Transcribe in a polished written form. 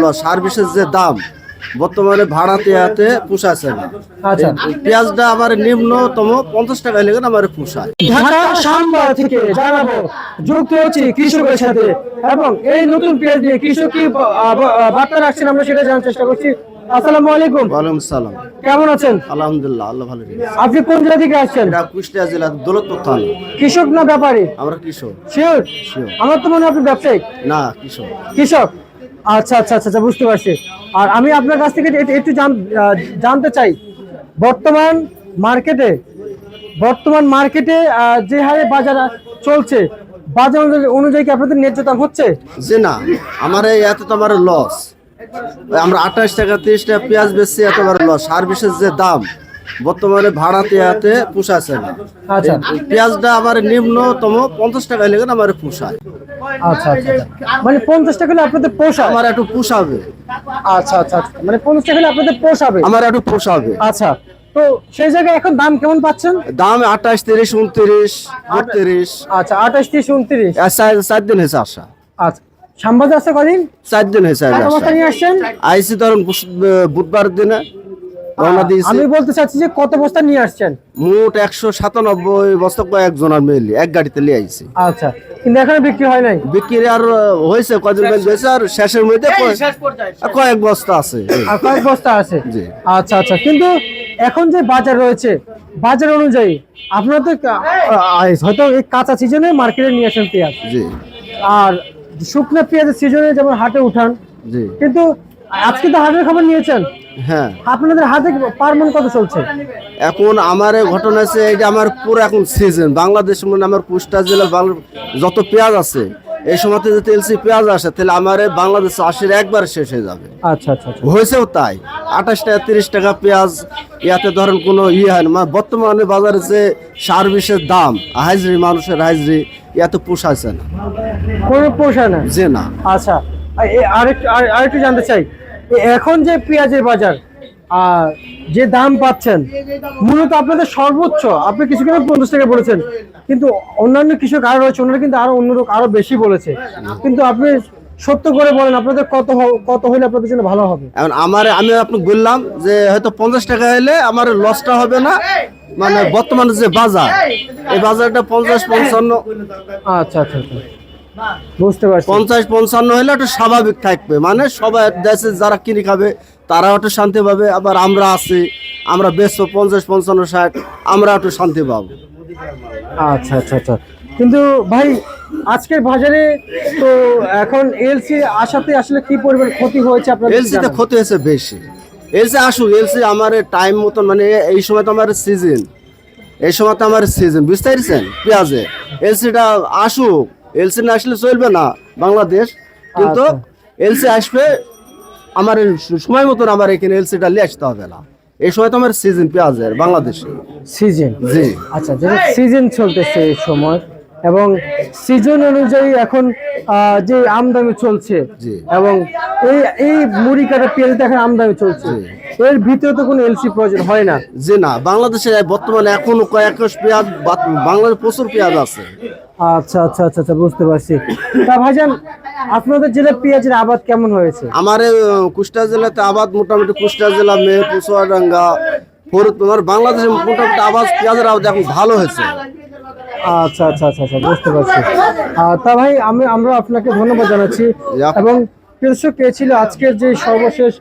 Loss. সার্ভিসের যে দাম বর্তমানে ভাড়াতে হাতে পোষাচ্ছে না। আচ্ছা, পেঁয়াজটা আমার নিম্নতম 50 টাকা লেগে আমার পোষায়। ঢাকা সাম্বা থেকে জানাবো যুক্ত হচ্ছে কৃষকের সাথে এবং এই নতুন পেঁয়াজ নিয়ে কৃষক কি বার্তা রাখছেন আমরা সেটা জানার চেষ্টা করছি। আসসালামু আলাইকুম। ওয়ালাইকুম সালাম। কেমন আছেন? আলহামদুলিল্লাহ, আল্লাহ ভালো রেখেছে। আপনি কোন জেলা থেকে আসছেন? এটা কুষ্টিয়া জেলা দৌলতপুর থানা। কৃষক না ব্যাপারী? আমরা কৃষক। শিওর? Sure. আমার তো মনে হয় আপনি ব্যবসায়িক। না, কৃষক। কৃষক, আচ্ছা আচ্ছা আচ্ছা, বুঝতে পারছি। আর আমি আপনার কাছ থেকে একটু জানতে চাই বর্তমান মার্কেটে যে হারে বাজার চলছে, বাজার অনুযায়ী কি আপনাদের ন্যায্য দাম হচ্ছে? যে না, আমার এই এত তো আমার লস। আমরা 28 টাকা 30 টাকা পেঁয়াজ বেচছি, এত বড় লস। সার্ভিসের যে দাম বর্তমানে ভাড়াতে হাতে পোষাচ্ছে না। আচ্ছা পেঁয়াজটা আমার নিম্নতম 50 টাকা লেগে আমার পোষায়। আচ্ছা আচ্ছা, মানে 50 টাকা হলে আপনাদের পোষায়? আমার একটু পোষাবে। আচ্ছা আচ্ছা আচ্ছা, মানে 50 টাকা হলে আপনাদের পোষাবে? আমার একটু পোষাবে। আচ্ছা, তো সেই জায়গায় এখন দাম কেমন পাচ্ছেন? দাম 28, 30, 29, 32। আচ্ছা, 28 থেকে 29। 4 দিন হয়েছে আসা। আচ্ছা, শ্যামবাজার আছে কদিন? 4 দিন হয়েছে কত বস্তা নিয়ে আসছেন? আইসি ধরুন বুধবার দিনে রওনা দিয়েছি। আমি বলতে চাচ্ছি যে কত বস্তা নিয়ে আসছেন? মোট 197 বস্তা কয়েকজনের মিলে এক গাড়িতে নিয়ে আইছি। আচ্ছা, কিন্তু এখনো বিক্রি হয় নাই? বিক্রি আর হয়েছে কদিন হয়েছে, আর শেষের মধ্যে কয়েক বস্তা আছে। আর কয়েক বস্তা আছে? জি। আচ্ছা আচ্ছা, কিন্তু এখন যে বাজার রয়েছে, বাজার অনুযায়ী আপনারা তো হয়তো এই কাঁচা সিজনে মার্কেটে নিয়ে আসেন পেঁয়াজ, জি আর শুকনো পেঁয়াজের সিজনে যেমন হাটে উঠান, জি। কিন্তু আজকে তো হাটের খবর নিয়েছেন, হ্যাঁ, আপনাদের হাতে পার মন কত চলছে? এখন আমার ঘটনা আছে, এটা আমার পুরো এখন সিজন বাংলাদেশের মধ্যে আমার কুষ্টিয়া জেলার যত পেঁয়াজ আছে এই সময়তে যদি এলসি পেঁয়াজ আসে তাহলে আমার বাংলাদেশ 80 একবার শেষ হয়ে যাবে। আচ্ছা আচ্ছা আচ্ছা, হয়েছেও তাই। 28 টাকা 30 টাকা পেঁয়াজ, ইয়াতে ধরেন কোনো হয় না। বর্তমানে বাজারে যে সার্ভিসের দাম, হাজিরি, মানুষের হাজিরি, ইয়াতে পোষাচ্ছে না। কোনো পোষায় না? যে না। আচ্ছা, আরেকটু জানতে চাই, এখন যে পেঁয়াজের বাজার যে দাম পাচ্ছেন, মূলত আপনাদের সর্বোচ্চ, আপনি কিছুক্ষণ 50 টাকা বলেছেন, কিন্তু অন্যান্য কৃষক আরো রয়েছে, ওনারা কিন্তু আরো বেশি বলেছে, কিন্তু আপনি সত্য করে বলেন আপনাদের কত হলে আপনাদের জন্য ভালো হবে? এখন আমি আপনাকে বললাম যে হয়তো 50 টাকা হলে আমার লসটা হবে না। মানে বর্তমানে যে বাজার, এই বাজারটা 50-55। আচ্ছা আচ্ছা আচ্ছা, বুঝতে পারছি। 50-55 হলে একটু স্বাভাবিক থাকবে, মানে সবাই দেশে যারা কিনে খাবে তারাও একটু শান্তি পাবে। আবার আমরা আছি, আমরা বেচবো 50-55-60, আমরা একটু শান্তি পাবো। আচ্ছা আচ্ছা আচ্ছা, কিন্তু ভাই আজকের বাজারে তো এখন এলসি আসাতে আসলে কি পরিমাণ ক্ষতি হয়েছে আপনাদের? এলসিতে ক্ষতি হয়েছে বেশি। এলসি আসুক, এলসি আমার টাইম মতন, মানে এই সময় তো আমার সিজন, এই সময় তো আমার সিজন, বুঝতে পারছেন পেঁয়াজে। এলসিটা আসুক, এলসি না আসলে চলবে না বাংলাদেশ, কিন্তু এলসি আসবে আমার সময় মতন। আমার এখানে এলসিটা নিয়ে আসতে হবে না, এই সময় তো আমার সিজন পেঁয়াজের বাংলাদেশে সিজন। জি। আচ্ছা, যেটা সিজন চলতেছে এই সময়, এবং সিজন অনুযায়ী এখন যে আমদানি চলছে, জি। এবং এই মুড়ি কাটা পেঁয়াজ এখন আমদানি চলছে, এর ভিতরে তো কোনো এলসি প্রয়োজন হয় না? যে না, বাংলাদেশে বর্তমানে এখনো কয়েক পেঁয়াজ, বাংলাদেশে প্রচুর পেঁয়াজ আছে। আচ্ছা আচ্ছা আচ্ছা আচ্ছা, বুঝতে পারছি। তা ভাইজান, আপনাদের জেলায় পেঁয়াজের আবাদ কেমন হয়েছে? আমার কুষ্টিয়া জেলাতে আবাদ মোটামুটি, কুষ্টিয়া জেলা, মেহেরপুর, চুয়াডাঙ্গা, ফরিদপুর, বাংলাদেশে মোটামুটি আবাদ, পেঁয়াজের আবাদ এখন ভালো হয়েছে। আচ্ছা আচ্ছা আচ্ছা আচ্ছা, বুঝতে পারছি। তা ভাই, আমরা আপনাকে ধন্যবাদ জানাচ্ছি, এবং কৃষক ছিল আজকের যে সর্বশেষ